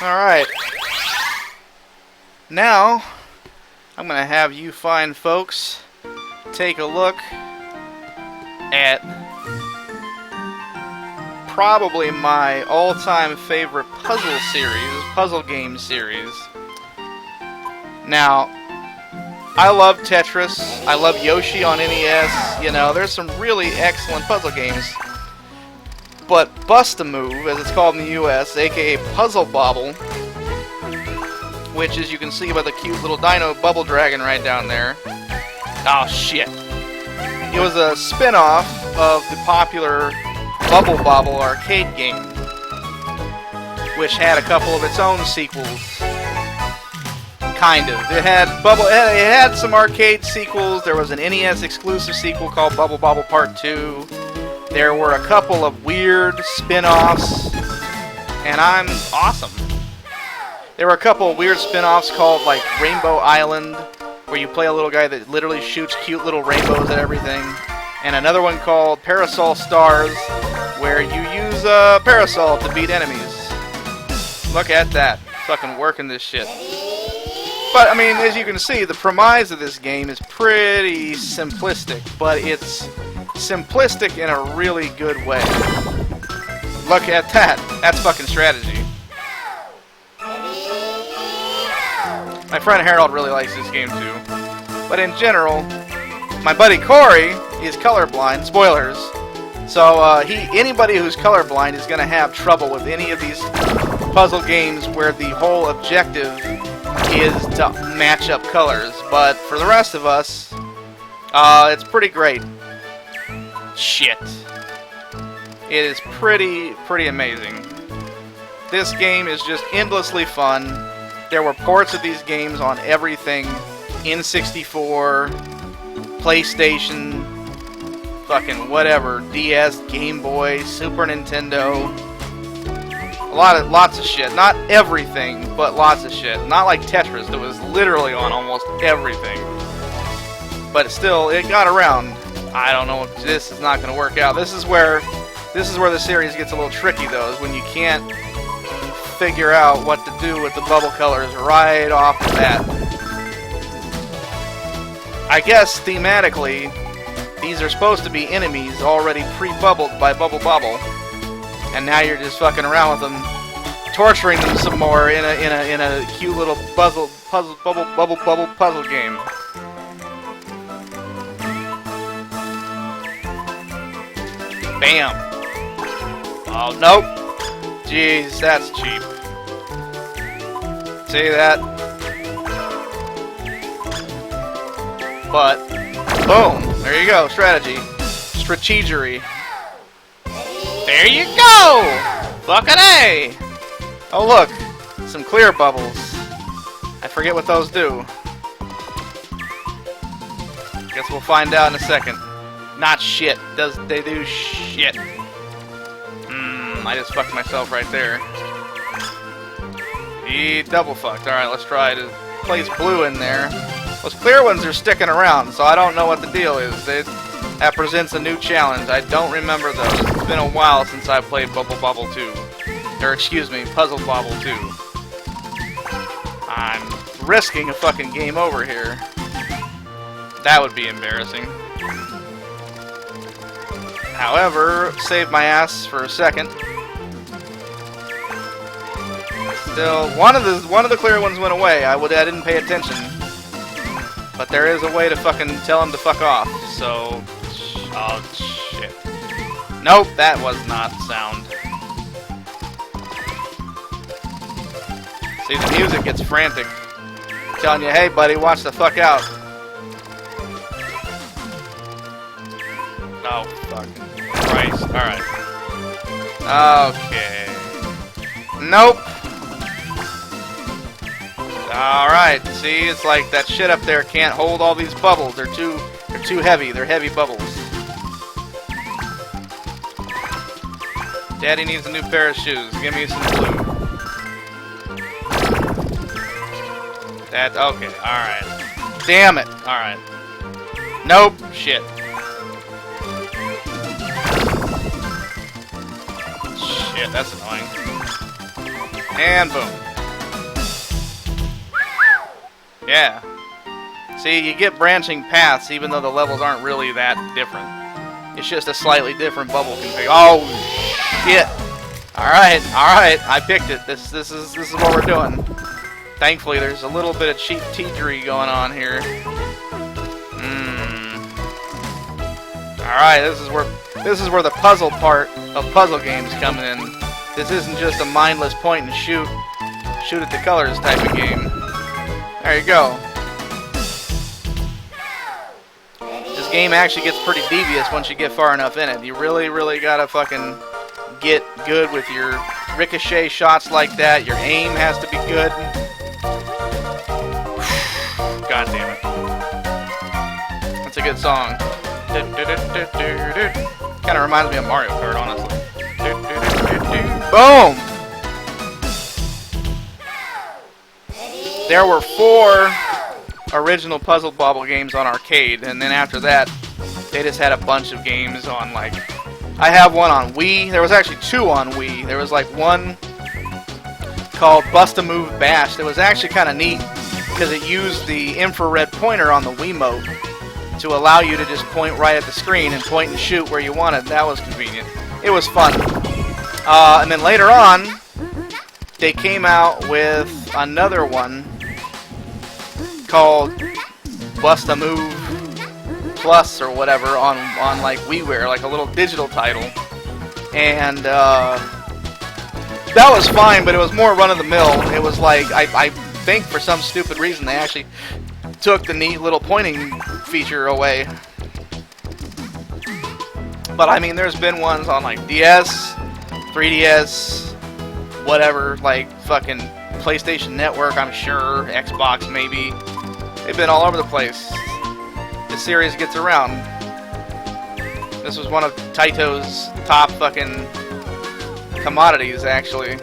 Alright. Now, I'm going to have you fine folks take a look at probably my all-time favorite puzzle game series. Now, I love Tetris, I love Yoshi on NES, you know, there's some really excellent puzzle games. But Bust-A-Move, as it's called in the US, aka Puzzle Bobble, which, as you can see by the cute little dino bubble dragon right down there. Oh, shit. It was a spin-off of the popular Bubble Bobble arcade game, which had a couple of its own sequels. Kind of. It had some arcade sequels. There was an NES exclusive sequel called Bubble Bobble Part 2. There were a couple of weird spin-offs, and I'm awesome. There were a couple of weird spin-offs called, like, Rainbow Island, where you play a little guy that literally shoots cute little rainbows at everything. And another one called Parasol Stars, where you use a parasol to beat enemies. Look at that. Fucking working this shit. But, I mean, as you can see, the premise of this game is pretty simplistic, but it's simplistic in a really good way. Look at that. That's fucking strategy. My friend Harold really likes this game too. But in general, my buddy Corey is colorblind. Spoilers. So anybody who's colorblind is going to have trouble with any of these puzzle games where the whole objective is to match up colors. But for the rest of us, it's pretty great. Shit. It is pretty amazing. This game is just endlessly fun. There were ports of these games on everything. N64, PlayStation, fucking whatever, DS, Game Boy, Super Nintendo. Lots of shit. Not everything, but lots of shit. Not like Tetris that was literally on almost everything. But still, it got around. I don't know if this is not going to work out. This is where the series gets a little tricky, though, is when you can't figure out what to do with the bubble colors right off the bat. I guess thematically, these are supposed to be enemies already pre-bubbled by Bubble Bobble, and now you're just fucking around with them, torturing them some more in a cute little bubble puzzle game. Bam. Oh nope. Jeez, that's cheap. See that? But, boom! There you go, strategy. Strategery. There you go! Fucking A! Oh look, some clear bubbles. I forget what those do. Guess we'll find out in a second. Not shit. They do shit. I just fucked myself right there. He double fucked. Alright, let's try to place blue in there. Those clear ones are sticking around, so I don't know what the deal is. That presents a new challenge. I don't remember those. It's been a while since I played Bubble Bobble 2. Or, excuse me, Puzzle Bobble 2. I'm risking a fucking game over here. That would be embarrassing. However, saved my ass for a second. Still, one of the clear ones went away. I didn't pay attention. But there is a way to fucking tell him to fuck off. So, oh shit. Nope, that was not sound. See, the music gets frantic, telling you, "Hey, buddy, watch the fuck out." Oh, fucking Christ! All right. Okay. Nope. Alright, see, it's like that shit up there can't hold all these bubbles. They're too heavy. They're heavy bubbles. Daddy needs a new pair of shoes. Give me some blue. Okay, alright. Damn it. Alright. Nope. Shit. Shit, that's annoying. And boom. Yeah. See, you get branching paths even though the levels aren't really that different. It's just a slightly different bubble config. Oh, shit. Alright, I picked it. This is what we're doing. Thankfully, there's a little bit of cheap teachery going on here. Alright, this is where the puzzle part of puzzle games come in. This isn't just a mindless point and shoot at the colors type of game. There you go. This game actually gets pretty devious once you get far enough in it. You really gotta fucking get good with your ricochet shots like that. Your aim has to be good. God damn it. That's a good song. Kind of reminds me of Mario Kart, honestly. Boom! There were 4 original Puzzle Bobble games on arcade, and then after that, they just had a bunch of games on, like... I have one on Wii. There was actually 2 on Wii. There was, like, one called Bust-A-Move Bash that was actually kind of neat because it used the infrared pointer on the Wiimote to allow you to just point right at the screen and point and shoot where you wanted. That was convenient. It was fun. And then later on, they came out with another one called Bust-A-Move Plus or whatever on like WiiWare, like a little digital title. And that was fine, but it was more run-of-the-mill. It was like, I think for some stupid reason they actually took the neat little pointing feature away. But I mean, there's been ones on like DS, 3DS, whatever, like fucking PlayStation Network, I'm sure, Xbox maybe. They've been all over the place. The series gets around. This was one of Taito's top fucking commodities, actually.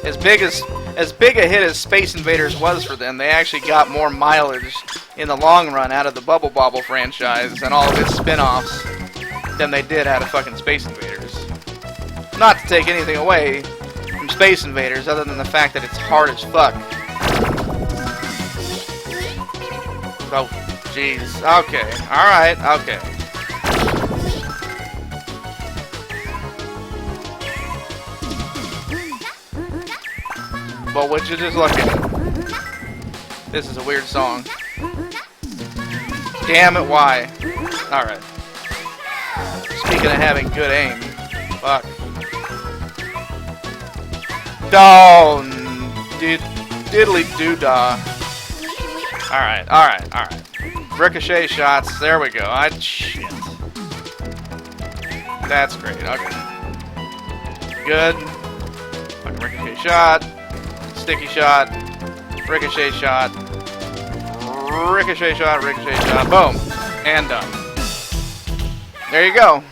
As big a hit as Space Invaders was for them, they actually got more mileage in the long run out of the Bubble Bobble franchise and all of its spin-offs than they did out of fucking Space Invaders. Not to take anything away from Space Invaders other than the fact that it's hard as fuck. Oh, jeez. Okay. Alright. Okay. But would you just look at it? This is a weird song. Damn it, why? Alright. Speaking of having good aim. Fuck. Oh, diddly doo-dah. Alright. Ricochet shots. There we go. Shit. That's great. Okay. Good. Fucking ricochet shot. Sticky shot. Ricochet shot. Ricochet shot. Ricochet shot. Boom. And done. There you go.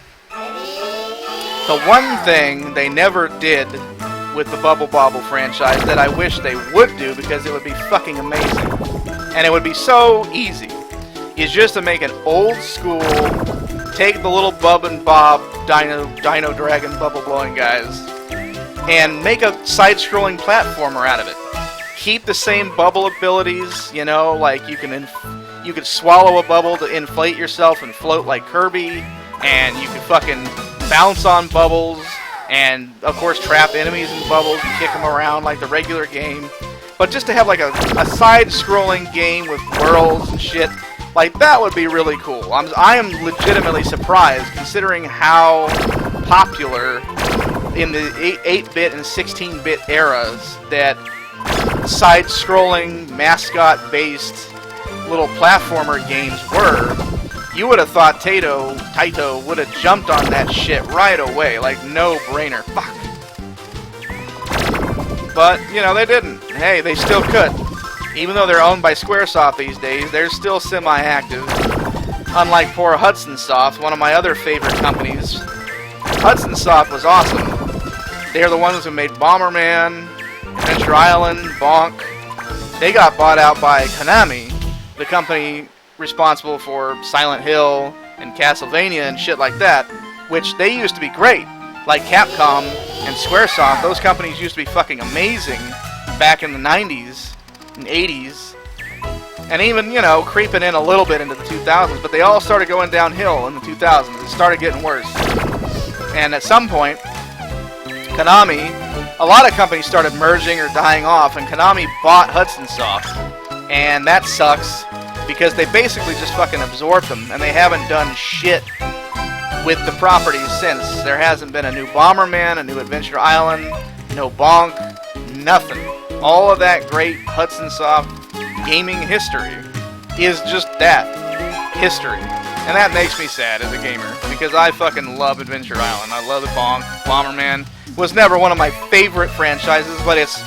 The one thing they never did with the Bubble Bobble franchise that I wish they would do, because it would be fucking amazing, and it would be so easy, is just to make an old school, take the little Bub and Bob Dino Dragon bubble blowing guys, and make a side-scrolling platformer out of it. Keep the same bubble abilities, you know, like you could swallow a bubble to inflate yourself and float like Kirby, and you could fucking bounce on bubbles, and of course trap enemies in bubbles and kick them around like the regular game. But just to have like a side-scrolling game with worlds and shit, like that would be really cool. I am legitimately surprised, considering how popular in the 8-bit and 16-bit eras that side-scrolling, mascot-based little platformer games were. You would have thought Taito would have jumped on that shit right away, like no brainer. Fuck. But, you know, they didn't. Hey, they still could. Even though they're owned by Squaresoft these days, they're still semi-active. Unlike poor Hudson Soft, one of my other favorite companies. Hudson Soft was awesome. They're the ones who made Bomberman, Adventure Island, Bonk. They got bought out by Konami, the company responsible for Silent Hill and Castlevania and shit like that, which they used to be great. Like Capcom and Squaresoft, those companies used to be fucking amazing back in the 90s and 80s. And even, you know, creeping in a little bit into the 2000s, but they all started going downhill in the 2000s. It started getting worse. And at some point, Konami, a lot of companies started merging or dying off, and Konami bought Hudson Soft. And that sucks, because they basically just fucking absorbed them, and they haven't done shit with the properties since. There hasn't been a new Bomberman, a new Adventure Island, no Bonk, nothing. All of that great Hudson Soft gaming history is just that, history. And that makes me sad as a gamer, because I fucking love Adventure Island. I love the Bonk. Bomberman was never one of my favorite franchises, but it's,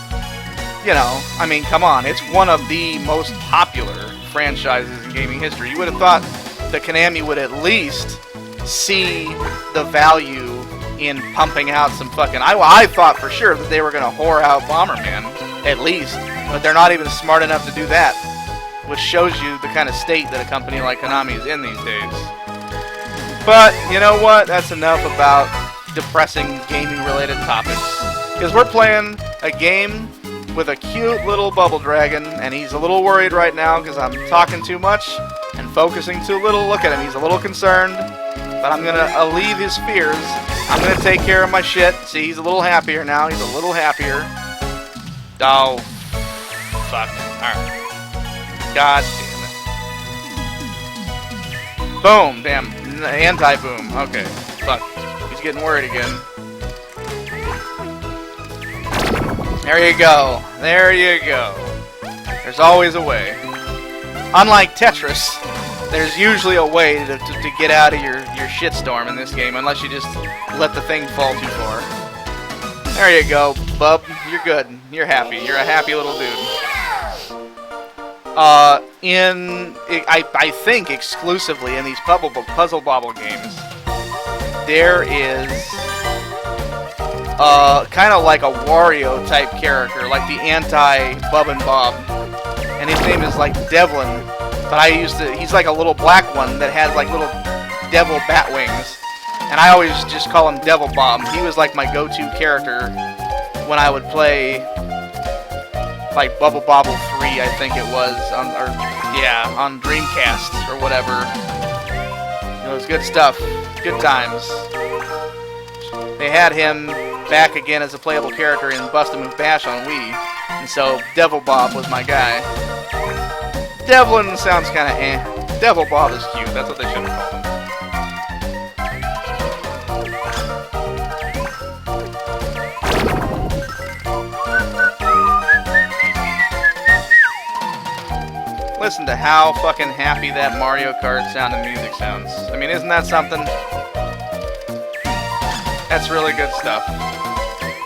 you know, I mean, come on, it's one of the most popular franchises in gaming history. You would have thought that Konami would at least see the value in pumping out some fucking... I thought for sure that they were going to whore out Bomberman, at least, but they're not even smart enough to do that, which shows you the kind of state that a company like Konami is in these days. But, you know what? That's enough about depressing gaming-related topics. Because we're playing a game with a cute little bubble dragon, and he's a little worried right now because I'm talking too much and focusing too little. Look at him, he's a little concerned, but I'm going to alleviate his fears. I'm going to take care of my shit. See, he's a little happier now. He's a little happier. Oh, fuck. Alright. God damn it. Boom. Damn. Anti-boom. Okay. Fuck. He's getting worried again. There you go. There you go. There's always a way. Unlike Tetris, there's usually a way to get out of your shitstorm in this game, unless you just let the thing fall too far. There you go, bub. You're good. You're happy. You're a happy little dude. I think exclusively in these Puzzle Bobble games, there is kind of like a Wario type character, like the anti-Bub and Bob, and his name is like Devlin. But he's like a little black one that has like little devil bat wings. And I always just call him Devil Bob. He was like my go-to character when I would play like Bubble Bobble 3, I think it was, on Dreamcast or whatever. It was good stuff. Good times. They had him back again as a playable character in Bust-A-Move Bash on Wii. And so Devil Bob was my guy. Devlin sounds kind of eh. Devil Bob is cute. That's what they should have called him. Listen to how fucking happy that Mario Kart sound and music sounds. I mean, isn't that something? That's really good stuff.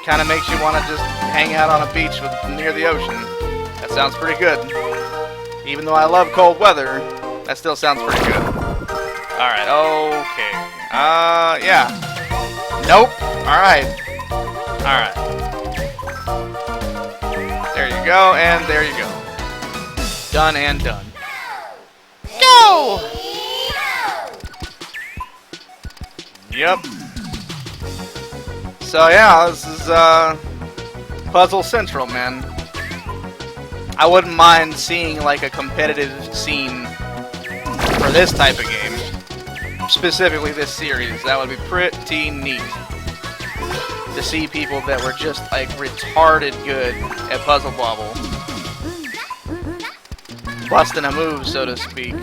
Kind of makes you want to just hang out on a beach near the ocean. That sounds pretty good. Even though I love cold weather, that still sounds pretty good. Alright, okay. Yeah. Nope. Alright. Alright. There you go, and there you go. Done and done. Go! Yep. So yeah, this is Puzzle Central, man. I wouldn't mind seeing like a competitive scene for this type of game. Specifically this series. That would be pretty neat. To see people that were just like retarded good at Puzzle Bobble. Busting a move, so to speak.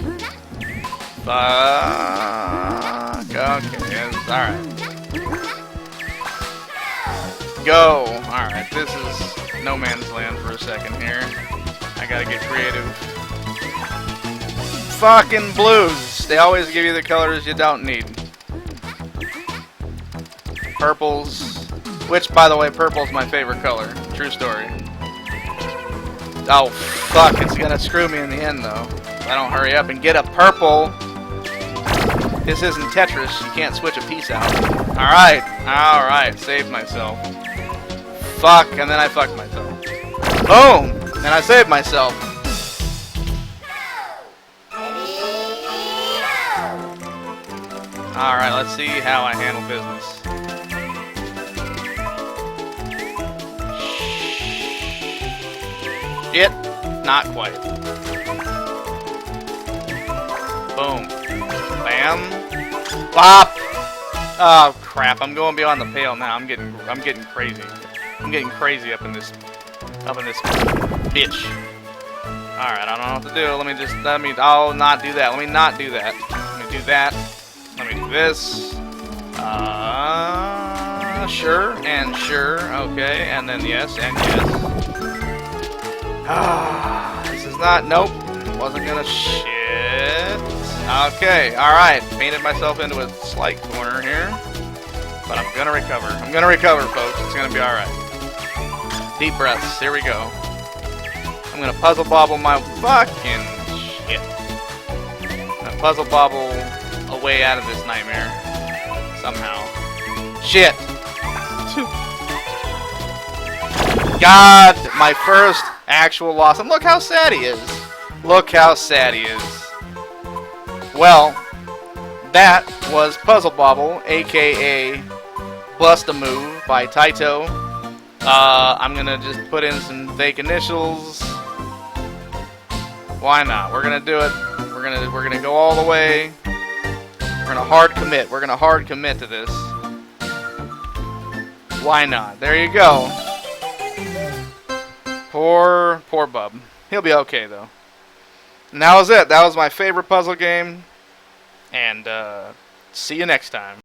Fuck. Okay, alright. Go! Alright, this is no man's land for a second here. I gotta get creative. Fucking blues! They always give you the colors you don't need. Purples. Which, by the way, purple's my favorite color. True story. Oh, fuck, it's gonna screw me in the end, though. If I don't hurry up and get a purple. This isn't Tetris. You can't switch a piece out. Alright, alright, saved myself. Fuck, and then I fucked myself. Boom! And I saved myself. Alright, let's see how I handle business. Shit, not quite. Boom. Bam. Bop. Oh crap! I'm going beyond the pale now. I'm getting crazy. I'm getting crazy up in this bitch. All right, I don't know what to do. I'll not do that. Let me not do that. Let me do that. Let me do this. Sure and sure. Okay, and then yes and yes. This is not. Nope. Wasn't gonna shit. Okay. All right. Painted myself into a slight corner here, but I'm gonna recover. I'm gonna recover, folks. It's gonna be all right. Deep breaths. Here we go. I'm gonna puzzle bobble my fucking shit. I'm gonna puzzle bobble a way out of this nightmare somehow. Shit. God, my first actual loss. And look how sad he is. Look how sad he is. Well, that was Puzzle Bobble, aka Bust a Move by Taito. I'm gonna just put in some fake initials. Why not? We're gonna do it. We're gonna go all the way. We're gonna hard commit. We're gonna hard commit to this. Why not? There you go. Poor Bub. He'll be okay though. And that was it. That was my favorite puzzle game. And see you next time.